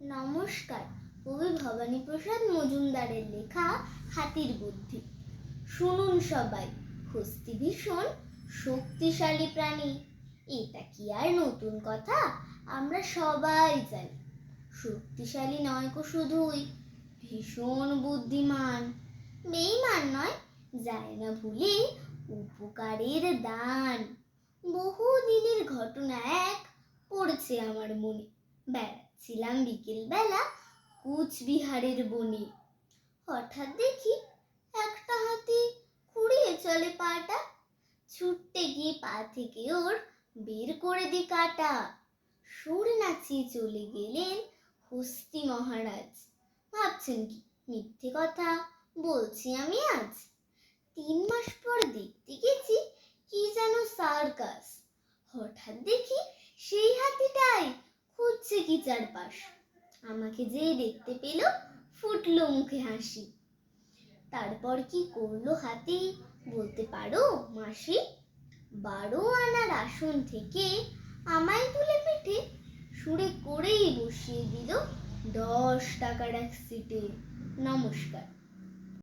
নমস্কার। কবি ভবানীপ্রসাদ মজুমদারের লেখা হাতির বুদ্ধি। শুনুন সবাই, হস্তি ভীষণ শক্তিশালী প্রাণী। এটা কি আর নতুন কথা? আমরা সবাই জানি। শক্তিশালী নয় কো শুধুই, ভীষণ বুদ্ধিমান। বেঈমান নয়, যায় না ভুলে উপকারের দান। বহু দিনের ঘটনা এক পড়ছে আমার মনে। বেড়াচ্ছিলাম বিকেল বেলা কুচবিহারের বনে। হঠাৎ দেখি একটা হাতি খুঁড়িয়ে চলে পাটা। ছুটতে গিয়ে পা থেকে ওর বের করে দি কাটা। সুর নাচিয়ে চলে গেলেন হস্তি মহারাজ। ভাবছেন কি মিথ্যে কথা বলছি আমি আজ? 3 মাস পর দেখতে গেছি কি যেন সার্কাস। হঠাৎ দেখি সেই হাতিটাই খুঁজছে কি চারপাশ। আমাকে যেই দেখতে পেল ফুটলো মুখে হাসি। তারপর কি করলো হাতি বলতে পারো মাসি? 12 আনার আসন থেকে আমায় তুলে পিঠে সুরে করেই বসিয়ে দিল 10 টাকার এক সিটে। নমস্কার।